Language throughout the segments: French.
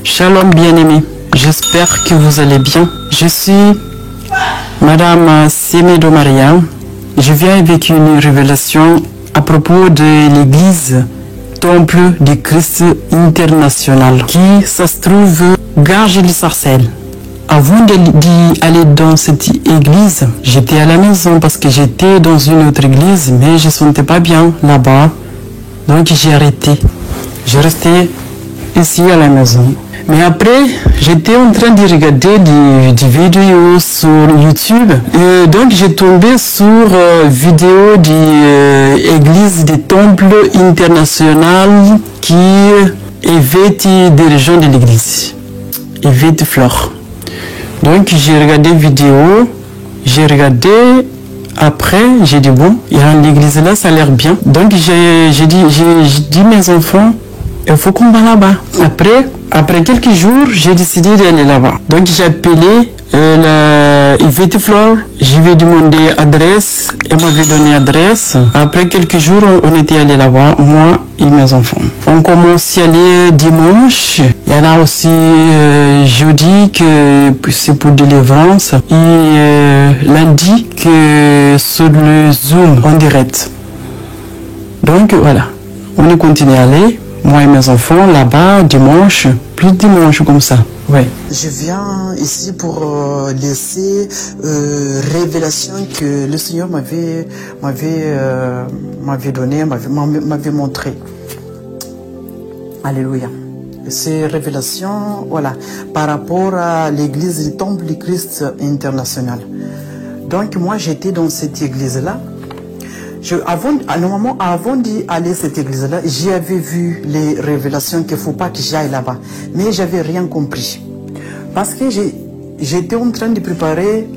Shalom bien-aimés, j'espère que vous allez bien. Je suis Madame Semedo Maria. Je viens avec une révélation à propos de l'église Temple du Christ International qui ça se trouve Garges-les-Sarcelles. Avant d'aller dans cette église, j'étais à la maison parce que j'étais dans une autre église, mais je ne sentais pas bien là-bas. Donc j'ai arrêté. Je restais ici à la maison. Mais après, j'étais en train de regarder des vidéos sur YouTube. Et donc j'ai tombé sur vidéo de l'église du Temple International qui évite des gens de l'église. Évite Flore. Donc j'ai regardé vidéo, j'ai regardé, après j'ai dit bon, il y a l'église là, ça a l'air bien. Donc j'ai dit mes enfants, il faut qu'on va là-bas. Après quelques jours, j'ai décidé d'aller là-bas. Donc j'ai appelé Yvette Flore, je lui ai demandé adresse, elle m'avait donné adresse. Après quelques jours, on était allé là-bas, moi et mes enfants. On commence à aller dimanche. Il y en a aussi jeudi que c'est pour délivrance et lundi que sur le Zoom en direct. Donc voilà, on est continué à aller. Moi et mes enfants là-bas dimanche, plus dimanche comme ça. Ouais. Je viens ici pour laisser révélation que le Seigneur m'avait donné, m'avait montré. Alléluia. Ces révélations, voilà, par rapport à l'église du Temple du Christ International. Donc moi j'étais dans cette église-là. Normalement, avant d'y aller à cette église-là, j'avais vu les révélations qu'il ne faut pas que j'aille là-bas. Mais je n'avais rien compris. Parce que j'étais en train de préparer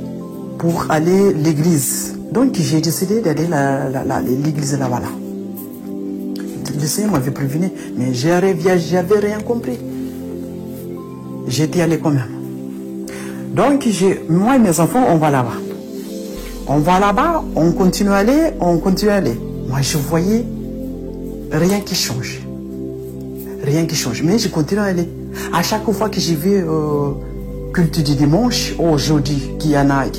pour aller à l'église. Donc j'ai décidé d'aller à l'église là-bas. Le Seigneur m'avait prévenu, mais je n'avais rien compris. J'étais allé quand même. Donc moi et mes enfants, on va là-bas. On va là-bas, on continue à aller, Moi, je voyais rien qui change. Rien qui change. Mais je continue à aller. À chaque fois que je vais au culte du dimanche, aujourd'hui,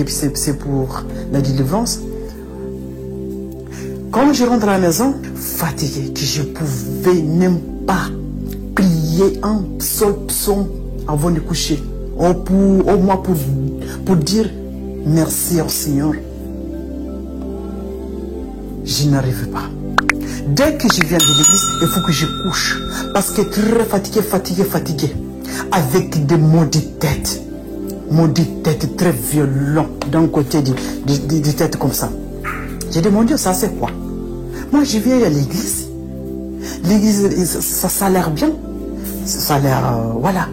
c'est pour la délivrance. Quand je rentre à la maison, fatigué, que je pouvais même pas prier un seul psaume avant de coucher. Au moins pour dire merci au Seigneur. Je n'arrive pas. Dès que je viens de l'église, il faut que je couche. Parce que très fatigué. Avec des maux de tête. Maux de tête très violents d'un côté de tête comme ça. J'ai dit, mon Dieu, ça c'est quoi? Moi, je viens à l'église. L'église, ça a l'air bien. Ça a l'air, voilà.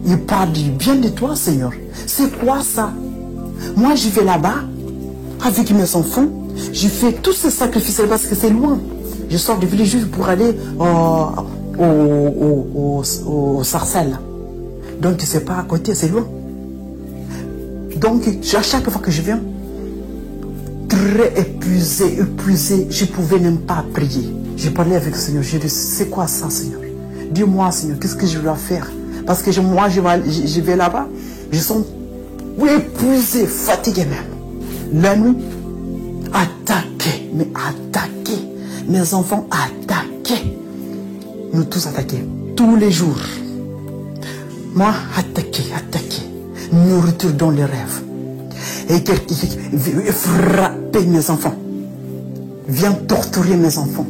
Il parle bien de toi, Seigneur. C'est quoi ça? Moi, je vais là-bas avec mes enfants. Je fais tous ces sacrifices parce que c'est loin. Je sors du village juste pour aller au Sarcelles. Donc, c'est pas à côté, c'est loin. Donc, à chaque fois que je viens, très épuisé, je ne pouvais même pas prier. J'ai parlé avec le Seigneur. J'ai dit, c'est quoi ça, Seigneur? Dis-moi, Seigneur, qu'est-ce que je dois faire? Parce que moi, je vais là-bas, je sens épuisé, fatigué même. La nuit, attaqué. Mes enfants attaqués. Nous tous attaqués. Tous les jours. Moi, attaqué. Nourriture dans les rêves. Et quelqu'un frapper mes enfants. Vient torturer mes enfants.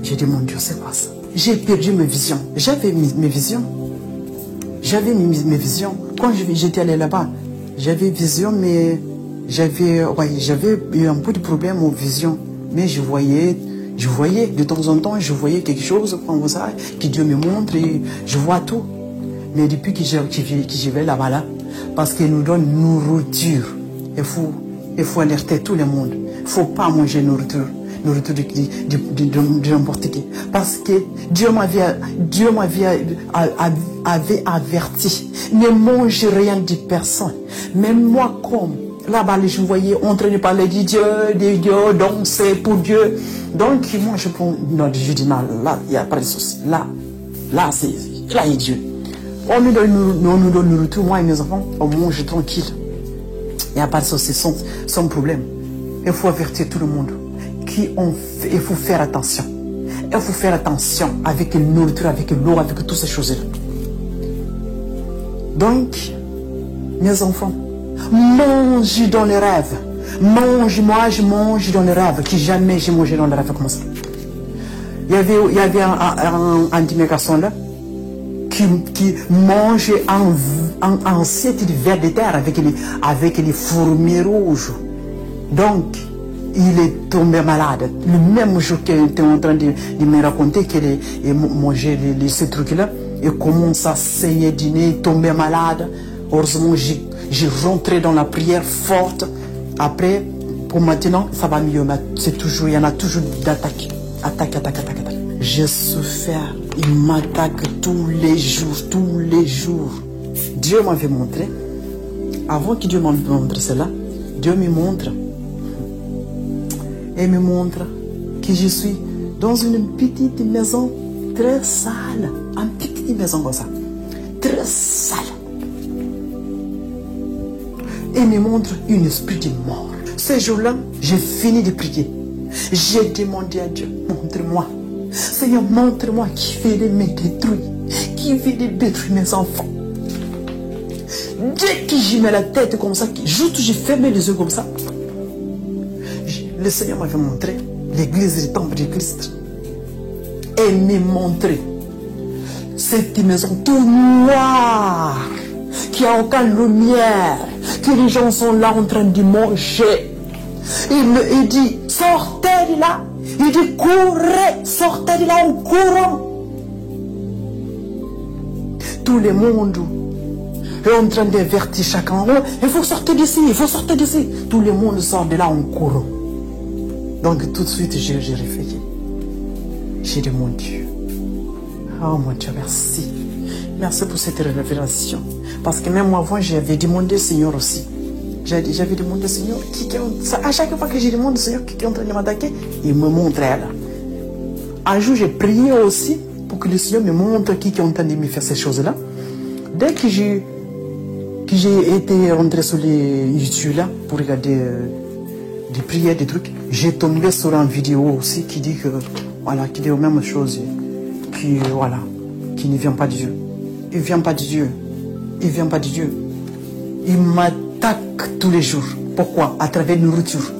J'ai dit, mon Dieu, c'est quoi ça? J'ai perdu mes visions. J'avais mes visions. Quand j'étais allé là-bas, j'avais vision, mais j'avais eu un peu de problème aux visions. Mais je voyais de temps en temps, je voyais quelque chose comme ça, que Dieu me montre et je vois tout. Mais depuis que je vais là-bas, parce qu'il nous donne nourriture, il faut alerter tout le monde. Il ne faut pas manger nourriture de n'importe qui. Parce que Dieu avait averti, ne mange rien de personne. Même moi, comme là-bas, je voyais en train de parler de Dieu, danser pour Dieu. Donc, moi, je dis non, là, il n'y a pas de souci. Là, Là, il est Dieu. On nous donne nourriture, moi et mes enfants, on mange tranquille. Il n'y a pas de souci, sans problème. Il faut avertir tout le monde il faut faire attention. Il faut faire attention avec la nourriture, avec l'eau, avec toutes ces choses-là. Donc, mes enfants, mangez dans les rêves. Moi je mange dans les rêves, que jamais j'ai mangé dans les rêves comme ça. Il y avait un de mes garçons là, qui mangeait un set de vers de terre avec les fourmis rouges. Donc, il est tombé malade. Le même jour qu'il était en train de me raconter qu'il mangeait ces trucs-là, il commence à saigner du nez, tomber malade. Heureusement, j'ai rentré dans la prière forte. Après, pour maintenant, ça va mieux. Mais il y en a toujours d'attaques. Attaque. J'ai souffert. Il m'attaque tous les jours. Dieu m'avait montré. Avant que Dieu m'en montre cela, Dieu me montre. Et me montre que je suis dans une petite maison très sale. Une petite maison comme ça. Très sale. Et me montre un esprit de mort. Ce jour-là, j'ai fini de prier. J'ai demandé à Dieu, montre-moi. Seigneur, montre-moi qui veut me détruire. Qui veut détruire mes enfants. Dès que j'y mets la tête comme ça, juste j'ai fermé les yeux comme ça, le Seigneur m'avait montré l'église, le temple de Christ. Et m'a montré cette maison tout noire, qui a aucune lumière, que les gens sont là en train de manger. Il dit, sortez de là. Il dit, courez, sortez de là en courant. Tout le monde est en train d'avertir chacun. Il faut sortir d'ici, il faut sortir d'ici. Tout le monde sort de là en courant. Donc tout de suite, j'ai réveillé. J'ai dit, mon Dieu. Oh mon Dieu, merci. Merci pour cette révélation. Parce que même avant, j'avais demandé au Seigneur aussi. J'avais demandé au Seigneur, à chaque fois que j'ai demandé au Seigneur qui est en train de m'attaquer, il me montrait là. Un jour, j'ai prié aussi pour que le Seigneur me montre qui est en train de me faire ces choses-là. Dès que j'ai été rentré sur les YouTube là pour regarder des prières, des trucs, j'ai tombé sur une vidéo aussi qui dit que, voilà, qui dit la même chose, qui ne vient pas de Dieu. Il ne vient pas de Dieu. Il ne vient pas de Dieu. Il m'attaque tous les jours. Pourquoi? À travers la nourriture.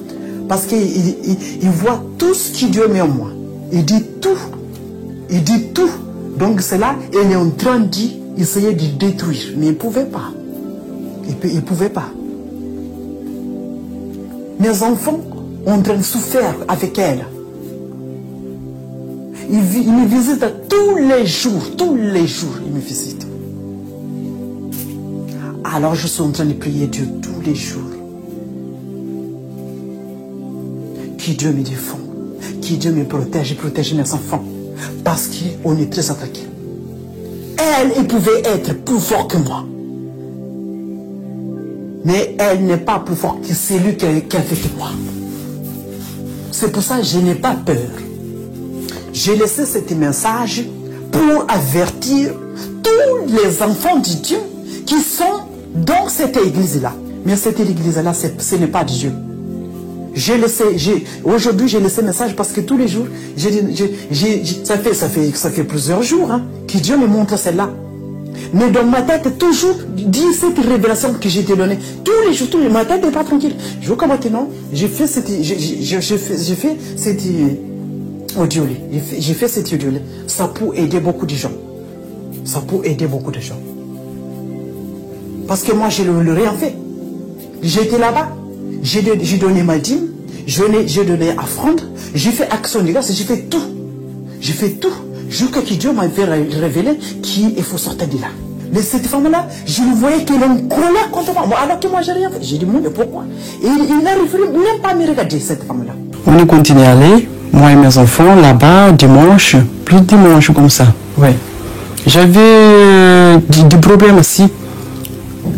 Parce qu'il voit tout ce que Dieu met en moi. Il dit tout. Il dit tout. Donc c'est là, il est en train d'essayer de détruire. Mais il ne pouvait pas. Il ne pouvait pas. Mes enfants sont en train de souffrir avec elle. Il me visite tous les jours, il me visite. Alors je suis en train de prier Dieu tous les jours. Que Dieu me défend, que Dieu me protège mes enfants. Parce qu'on est très attaqué. Elle pouvait être plus forte que moi. Mais elle n'est pas plus forte que celui qui est avec moi. C'est pour ça que je n'ai pas peur. J'ai laissé ce message pour avertir tous les enfants de Dieu qui sont dans cette église-là. Mais cette église-là, ce n'est pas de Dieu. Aujourd'hui, j'ai laissé ce message parce que tous les jours, ça fait plusieurs jours que Dieu me montre celle-là. Mais dans ma tête, toujours, dit cette révélation que j'ai te donnée. Tous les jours, ma tête n'est pas tranquille. Je vois comme maintenant, j'ai fait cette audio-là. J'ai fait cette audio-là. Ça peut aider beaucoup de gens. Ça peut aider beaucoup de gens. Parce que moi, je n'ai rien fait. J'étais là-bas. J'ai donné ma dîme. J'ai donné offrande. J'ai fait action de grâce. J'ai fait tout. J'ai fait tout. Jusqu'à que Dieu m'avait révélé qu'il faut sortir de là. Mais cette femme-là, je le voyais qu'elle est en colère contre moi. Alors que moi, j'ai rien fait. J'ai dit, mais pourquoi? Et il n'arrive même pas à me regarder, cette femme-là. On continue à aller, moi et mes enfants, là-bas, dimanche, plus dimanche comme ça. Ouais. J'avais des problèmes aussi,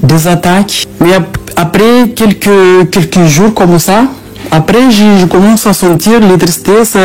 des attaques. Mais après quelques jours comme ça, après je commence à sentir la tristesse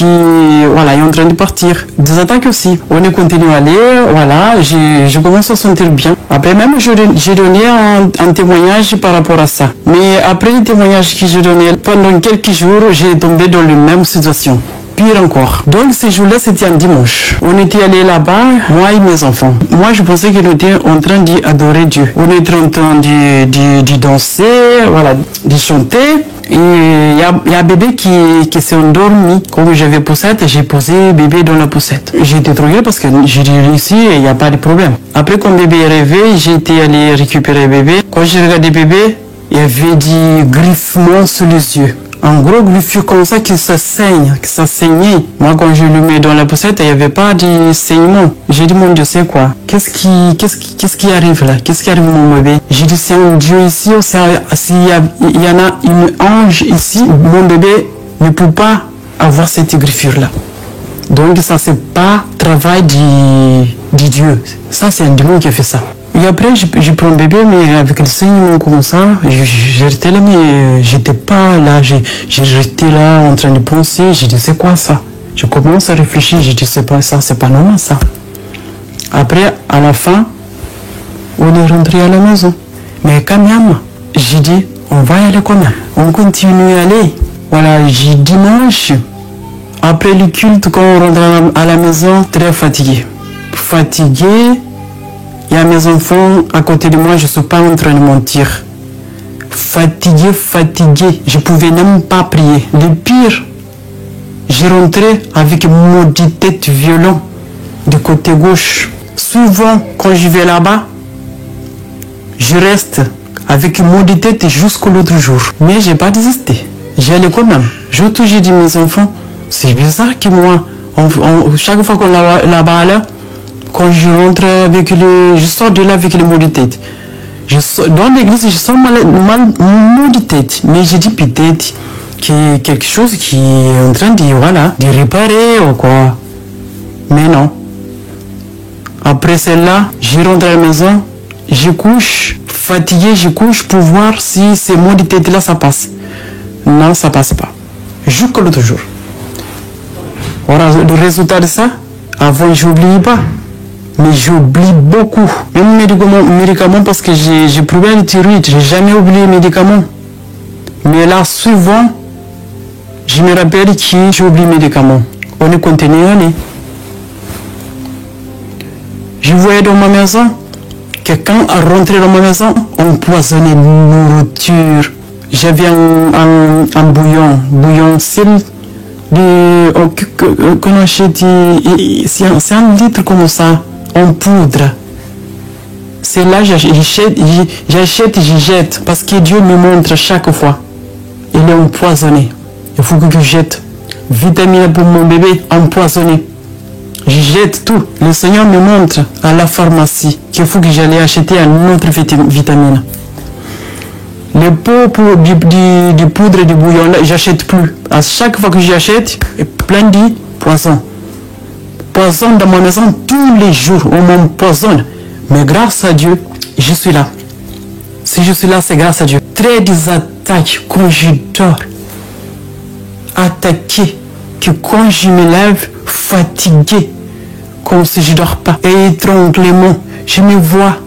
voilà, est en train de partir. Des attaques aussi. On est continué à aller, voilà, je commence à sentir bien. Après même, j'ai donné un témoignage par rapport à ça. Mais après le témoignage que j'ai donné, pendant quelques jours, j'ai tombé dans la même situation. Pire encore. Donc ce jour-là, c'était un dimanche. On était allé là-bas, moi et mes enfants. Moi, je pensais qu'on était en train d'adorer Dieu. On était en train de danser, voilà, de chanter. Et il y a un bébé qui s'est endormi. Comme j'avais poussette, j'ai posé bébé dans la poussette. J'étais tranquille parce que j'ai réussi et il n'y a pas de problème. Après, quand bébé est réveillé, j'ai été allé récupérer bébé. Quand j'ai regardé bébé, il y avait des griffements sous les yeux. Un gros griffure comme ça qui ça saigne, que ça saignait. Moi, quand je le mets dans la poussette, il n'y avait pas de saignement. J'ai dit, mon Dieu, c'est quoi? Qu'est-ce qui arrive là? Qu'est-ce qui arrive, mon bébé? J'ai dit, c'est un Dieu ici, ou s'il y en a une ange ici, mon bébé ne peut pas avoir cette griffure là. Donc, ça, c'est pas travail de Dieu. Ça, c'est un démon qui a fait ça. Et après, je prends le bébé, mais avec le saignement comme ça, j'ai resté là, mais j'étais pas là. J'ai resté là en train de penser. J'ai dit, c'est quoi ça? Je commence à réfléchir. J'ai dit, c'est pas ça, c'est pas normal ça. Après, à la fin, on est rentré à la maison. Mais quand même, j'ai dit, on va y aller quand même. On continue à aller. Voilà, j'ai dimanche. Après le culte, quand on rentre à la maison, très fatigué. Fatigué. Il y a mes enfants à côté de moi, je ne suis pas en train de mentir. Fatigué. Je ne pouvais même pas prier. Le pire, j'ai rentré avec une maudite tête violente du côté gauche. Souvent, quand je vais là-bas, je reste avec une maudite tête jusqu'au l'autre jour. Mais je n'ai pas désisté. J'y allais quand même. J'ai toujours dit à mes enfants, c'est bizarre que moi, chaque fois qu'on est là-bas, quand je rentre je sors de là avec les maux de tête. Dans l'église, je sens mal de tête. Mais j'ai dit peut-être qu'il y a quelque chose qui est en train de réparer ou quoi. Mais non. Après celle-là, je rentre à la maison, je couche, fatigué, je couche pour voir si ces maux de tête-là, ça passe. Non, ça passe pas. Jusqu'à l'autre jour. Voilà, le résultat de ça, avant, je n'oublie pas. Mais j'oublie beaucoup. Même médicaments parce que j'ai problème de thyroïde. J'ai jamais oublié les médicaments. Mais là, souvent, je me rappelle que j'ai oublié les médicaments. On est continué à aller. Je voyais dans ma maison, quelqu'un a rentré dans ma maison, empoisonné nourriture. J'avais un bouillon sel qu'on achète. C'est un litre comme ça. En poudre. C'est là j'achète et je jette parce que Dieu me montre chaque fois. Il est empoisonné. Il faut que je jette. Vitamine pour mon bébé empoisonné. Je jette tout. Le Seigneur me montre à la pharmacie qu'il faut que j'aille acheter une autre vitamine. Les pots de poudre et de bouillon, j'achète plus. À chaque fois que j'achète, il y a plein de poisons. Poison dans ma maison tous les jours, on m'empoisonne. Mais grâce à Dieu, je suis là. Si je suis là, c'est grâce à Dieu. Très des attaques quand je dors. Attaqué, que quand je me lève, fatigué, comme si je ne dors pas. Et étranglement, je me vois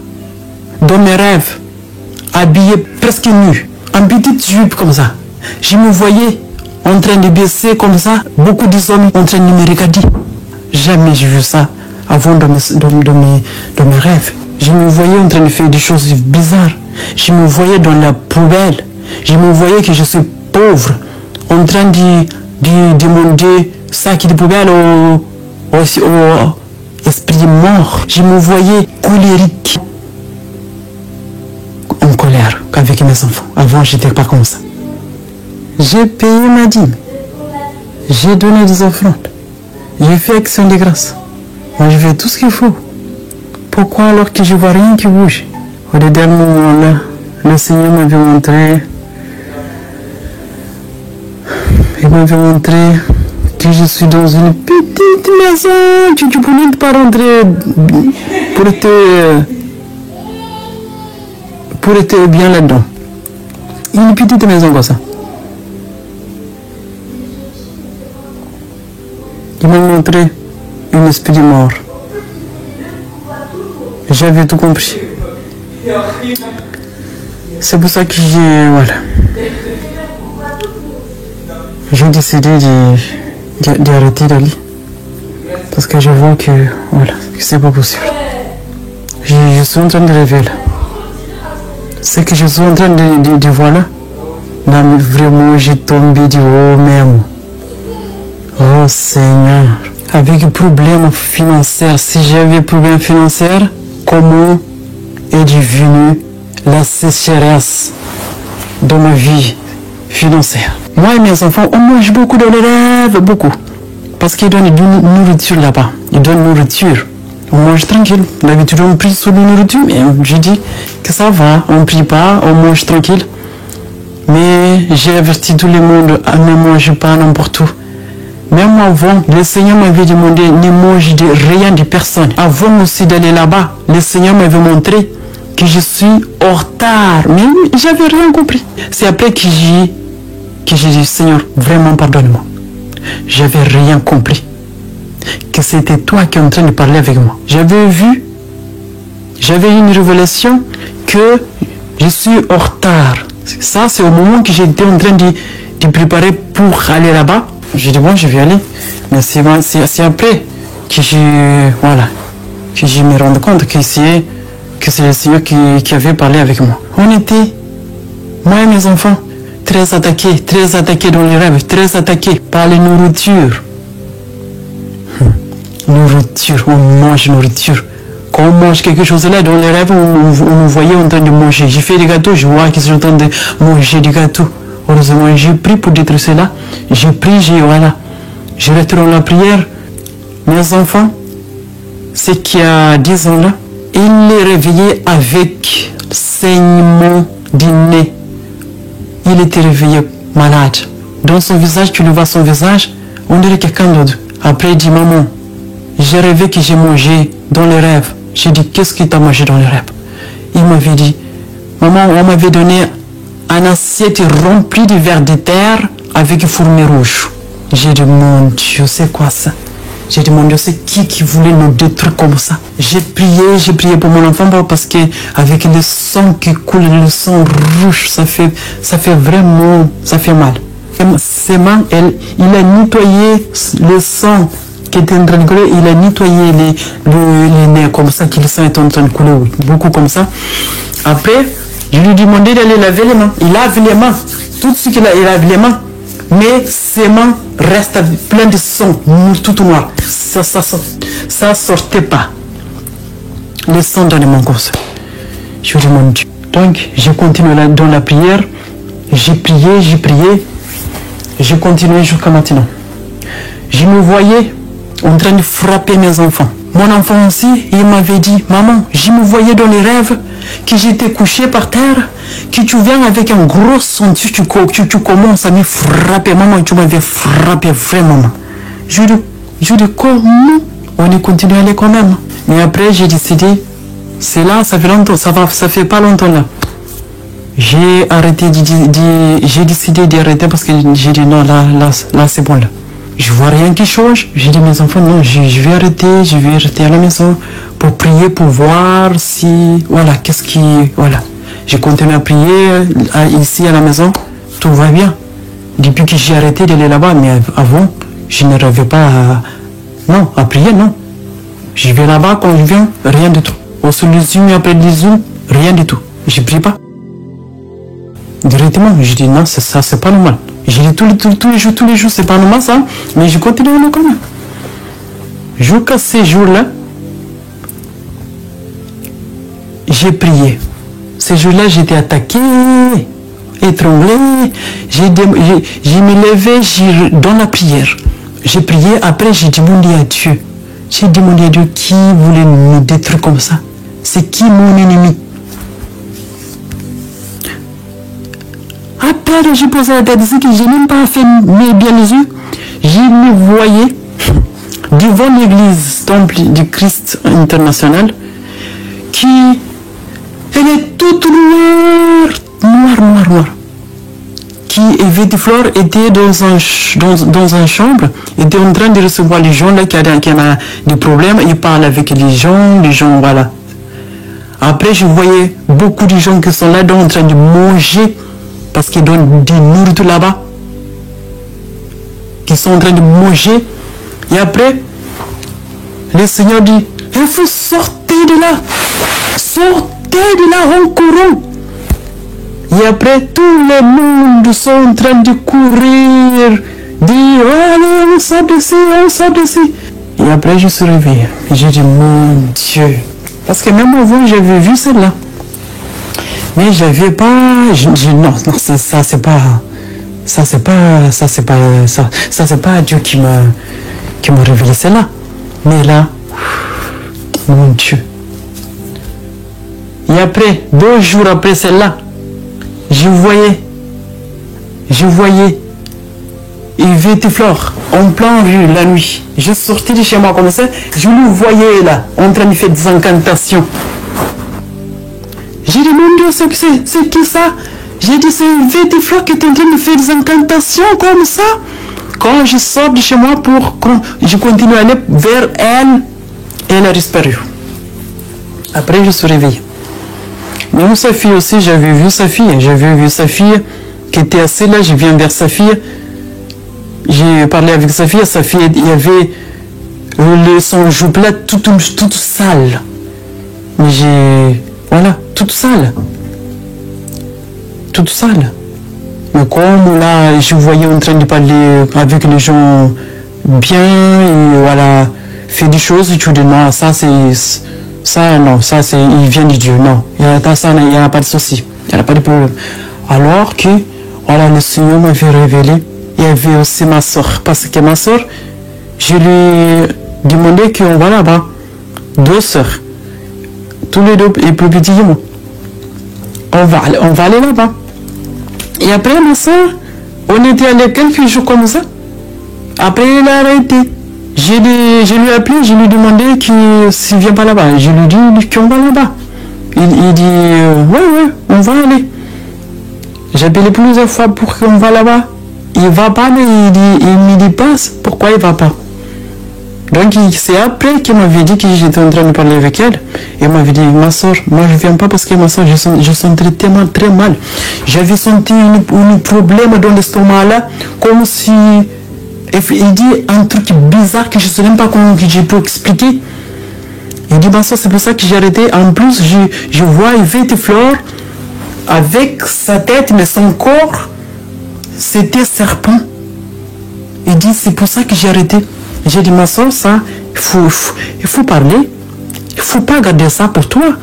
dans mes rêves, habillé presque nu, en petite jupe comme ça. Je me voyais en train de baisser comme ça, beaucoup d'hommes en train de me regarder. Jamais j'ai vu ça avant dans mes rêves. Je me voyais en train de faire des choses bizarres. Je me voyais dans la poubelle. Je me voyais que je suis pauvre, en train de demander sac de poubelle au esprit mort. Je me voyais colérique, en colère avec mes enfants. Avant, j'étais pas comme ça. J'ai payé ma dîme. J'ai donné des offrandes. J'ai fait action de grâce. Moi, je fais tout ce qu'il faut. Pourquoi alors que je vois rien qui bouge? Au dernier moment-là, le Seigneur m'avait montré. Il m'avait montré que je suis dans une petite maison. Tu peux même pas rentrer pour être bien là-dedans. Une petite maison comme ça. Il m'a montré un esprit mort. J'avais tout compris. C'est pour ça que j'ai décidé d'arrêter d'aller. Parce que je vois que c'est pas possible. Je suis en train de rêver là. C'est que je suis en train de voir là. Là, vraiment, j'ai tombé du haut même. Oh Seigneur. Avec problème financier, si j'avais problème financier, comment est devenue la sécheresse dans ma vie financière? Moi et mes enfants, on mange beaucoup dans les rêves, beaucoup. Parce qu'ils donnent de nourriture là-bas. Ils donnent nourriture. On mange tranquille. D'habitude, on prie sur la nourriture, mais je dis que ça va. On ne prie pas, on mange tranquille. Mais j'ai averti tout le monde à ne manger pas n'importe où. Même avant, le Seigneur m'avait demandé ne manger de rien de personne. Avant aussi d'aller là-bas, le Seigneur m'avait montré que je suis en retard. Mais j'avais rien compris. C'est après que j'ai dit, Seigneur, vraiment pardonne-moi. J'avais rien compris. Que c'était toi qui es en train de parler avec moi. J'avais une révélation que je suis en retard. Ça, c'est au moment que j'étais en train de préparer pour aller là-bas. J'ai dit, bon, je vais aller. Mais c'est après que je me rends compte que c'est le Seigneur qui avait parlé avec moi. On était, moi et mes enfants, très attaqués dans les rêves, très attaqués par les nourritures. Nourriture, on mange nourriture. Quand on mange quelque chose là, dans les rêves, on nous voyait en train de manger. J'ai fait des gâteaux, je vois qu'ils sont en train de manger des gâteaux. Heureusement, j'ai pris pour détruire cela. J'ai pris, je retourne la prière. Mes enfants, c'est qu'il y a 10 ans là, il est réveillé avec saignement du nez. Il était réveillé malade. Dans son visage, tu le vois son visage, on dirait quelqu'un d'autre. Après, il dit, maman, j'ai rêvé que j'ai mangé dans les rêves. J'ai dit, qu'est-ce que tu as mangé dans les rêves? Il m'avait dit, maman, on m'avait donné une assiette remplie de vers de terre avec fourmi rouge. J'ai dit, mon Dieu, c'est quoi ça? J'ai dit, mon Dieu, c'est qui voulait nous détruire comme ça? J'ai prié pour mon enfant parce que avec le sang qui coule, le sang rouge, ça fait vraiment, ça fait mal. Ses mains, il a nettoyé le sang qui était en train de couler, il a nettoyé les nez comme ça, que le sang est en train de couler, beaucoup comme ça. Après, je lui ai demandé d'aller laver les mains. Il lave les mains. Tout de suite, il lave les mains. Mais ses mains restent pleines de sang, tout noir. Ça sortait pas. Le sang dans les mains comme ça. Je lui ai dit, mon Dieu. Donc, j'ai continué dans la prière. J'ai prié. J'ai continué jusqu'à maintenant. Je me voyais en train de frapper mes enfants. Mon enfant aussi, il m'avait dit, maman, je me voyais dans les rêves que j'étais couché par terre, que tu viens avec un gros son, tu commences à me frapper. Maman, tu m'avais frappé vraiment. Je dis, comment? On est continué à aller quand même. Mais après, j'ai décidé, c'est là, ça fait longtemps, ça fait pas longtemps là. J'ai décidé d'arrêter parce que j'ai dit non, là c'est bon là. Je vois rien qui change. J'ai dit mes enfants, non, je vais arrêter à la maison pour prier, pour voir si, J'ai continué à prier ici à la maison, tout va bien. Depuis que j'ai arrêté d'aller là-bas, mais avant, je ne rêvais pas à prier, non. Je vais là-bas, quand je viens, rien du tout. On se les unes après les unes, rien du tout. Je ne prie pas. Directement, je dis non, ça c'est pas normal. Je dis tous les jours, c'est pas normal ça, mais je continue à aller quand même. Jusqu'à ces jours-là, j'ai prié. Ces jours-là, j'étais attaqué, étranglé. Je me levais dans la prière. J'ai prié, après j'ai demandé à Dieu. J'ai demandé à Dieu qui voulait me détruire comme ça. C'est qui mon ennemi? Après, j'ai posé la tête ici que je n'ai même pas fait bien les yeux. Je me voyais devant l'église Temple du Christ international elle est toute noire. Yves Tiflor était dans une chambre, était en train de recevoir les gens là qui ont des problèmes, il parle avec les gens, voilà. Après, je voyais beaucoup de gens qui sont là en train de manger parce qu'ils donnent du nourriture là-bas, qui sont en train de manger. Et après, le Seigneur dit, il faut sortir de là, sortez de là en courant. Et après, tout le monde sont en train de courir, dire, allez, on sort d'ici, on sort d'ici. Et après, je suis réveillé. J'ai dit, mon Dieu. Parce que même avant, j'avais vu celle-là. Mais j'avais pas, non, ça c'est pas Dieu qui m'a révélé celle-là. Mais là, mon Dieu. Et après, 2 jours après celle-là, je voyais Yves Tiflor en plein rue la nuit. Je sortais de chez moi comme ça, je le voyais là, en train de faire des incantations. J'ai dit, mon Dieu, c'est qui ça? J'ai dit, c'est Yves Tiflor qui est en train de faire des incantations comme ça. Quand je sors de chez moi je continue à aller vers elle, elle a disparu. Après, je suis réveillé. Même sa fille aussi, j'avais vu sa fille qui était assise là, je viens vers sa fille. J'ai parlé avec sa fille, il y avait son joupla toute sale. Mais voilà, toute sale. Mais comme là, je voyais en train de parler avec les gens bien, et voilà, fait des choses, et tu dis non, il vient de Dieu, non. Il n'y a pas de souci, il n'y a pas de problème. Alors que, voilà, le Seigneur m'avait révélé, il y avait aussi ma soeur, parce que ma soeur, je lui ai demandé qu'on va là-bas, 2 soeurs, tous les 2 et plus petits que moi. On va aller là-bas. Et après, ma soeur, on était allé quelques jours comme ça. Après, elle a arrêté. Je lui ai appelé, je lui ai demandé s'il ne vient pas là-bas. Je lui ai dit qu'on va là-bas. Il dit, ouais, on va aller. J'ai appelé plusieurs fois pour qu'on va là-bas. Il ne va pas, mais il me dit pas pourquoi il ne va pas. Donc, c'est après qu'il m'avait dit que j'étais en train de parler avec elle. Et il m'avait dit, ma soeur, moi je ne viens pas parce que ma soeur, je sentais tellement très mal. J'avais senti un problème dans l'estomac là, comme si... Il dit un truc bizarre que je ne sais même pas comment je peux expliquer. Il dit, ma soeur, c'est pour ça que j'ai arrêté. En plus, je vois Yves Tiflor avec sa tête, mais son corps, c'était serpent. Il dit, c'est pour ça que j'ai arrêté. J'ai dit, ma soeur, ça, il faut parler. Il ne faut pas garder ça pour toi.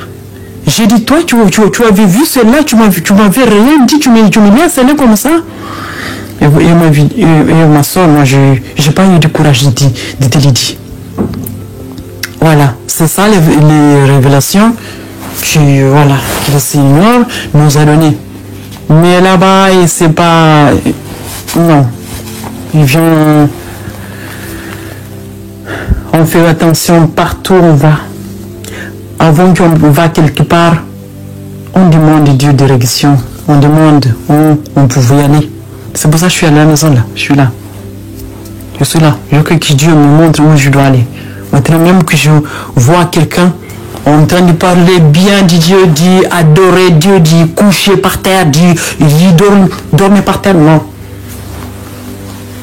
J'ai dit, toi, tu avais vu celle-là, tu m'avais rien dit, tu m'as mis à celle-là comme ça. Et ma soeur, moi, je n'ai pas eu de courage de te le dire. Voilà, c'est ça les révélations que le Seigneur nous a données. Mais là-bas, c'est pas... Non. Il vient... On fait attention partout où on va. Avant qu'on va quelque part, on demande Dieu direction. On demande où on pouvait aller. C'est pour ça que je suis à la maison là. Je suis là. Je suis là. Je veux que Dieu me montre où je dois aller. Maintenant même que je vois quelqu'un en train de parler bien de Dieu, d'adorer Dieu, de coucher par terre, de dormir par terre, non.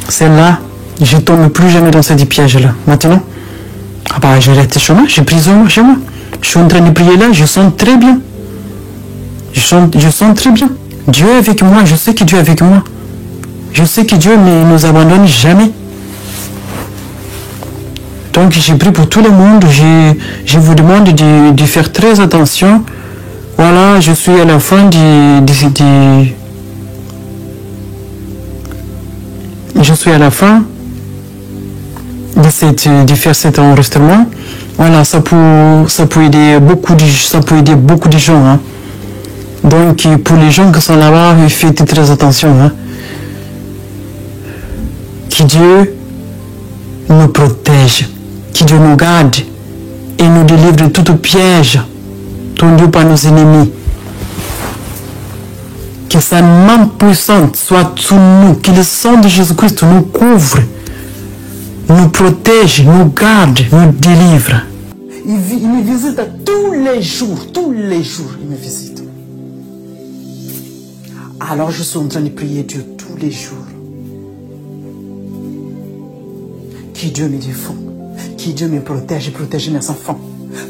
C'est là, je ne tombe plus jamais dans ces pièges-là. Maintenant, j'ai arrêté chez moi, j'ai pris chez moi. Je suis en train de prier là, je sens très bien. Je sens très bien. Dieu est avec moi, je sais que Dieu est avec moi. Je sais que Dieu ne nous abandonne jamais. Donc j'ai pris pour tout le monde, je vous demande de faire très attention. Voilà, je suis à la fin je suis à la fin de faire cet enregistrement. Voilà, ça peut aider beaucoup de gens. Hein. Donc pour les gens qui sont là-bas, faites très attention. Hein. Que Dieu nous protège, que Dieu nous garde et nous délivre de tout piège tendu par nos ennemis. Que Que sa main puissante soit sur nous, que le sang de Jésus-Christ nous couvre, nous protège, nous garde, nous délivre. Il me visite tous les jours, il me visite. Alors je suis en train de prier Dieu tous les jours. Que Dieu me défend, que Dieu me protège et protège mes enfants.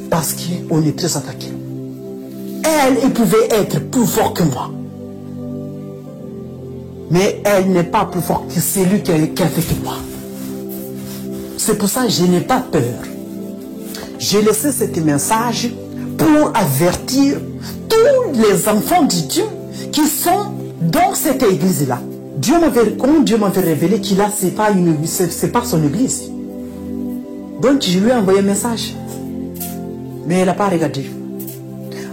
Parce qu'on est très attaqués. Elle pouvait être plus forte que moi. Mais elle n'est pas plus forte que celui qui a fait que moi. C'est pour ça que je n'ai pas peur. J'ai laissé ce message pour avertir tous les enfants de Dieu qui sont dans cette église-là. Quand Dieu m'avait révélé qu'il a, c'est pas son église. Donc je lui ai envoyé un message. Mais elle n'a pas regardé.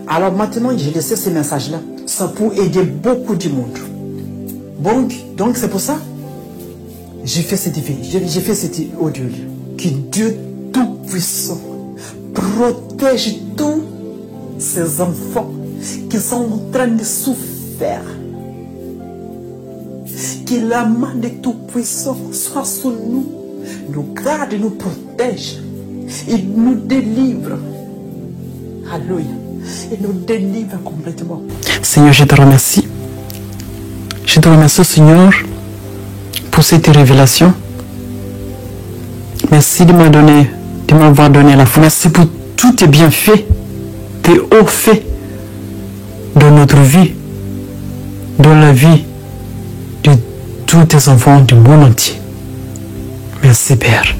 Alors maintenant, j'ai laissé ce message-là. Ça peut aider beaucoup de monde. Donc c'est pour ça j'ai fait cette audio. Que Dieu Tout-Puissant protège tous ces enfants qui sont en train de souffrir. Que la main de Tout-Puissant soit sur nous, nous garde, nous protège et nous délivre. Alléluia. Et nous délivre complètement. Seigneur, je te remercie. Je te remercie, Seigneur, pour cette révélation. Merci de m'avoir donné la foi. Merci pour tous tes bienfaits, tes hauts faits dans notre vie, dans la vie de tous tes enfants du monde entier. Merci, Père.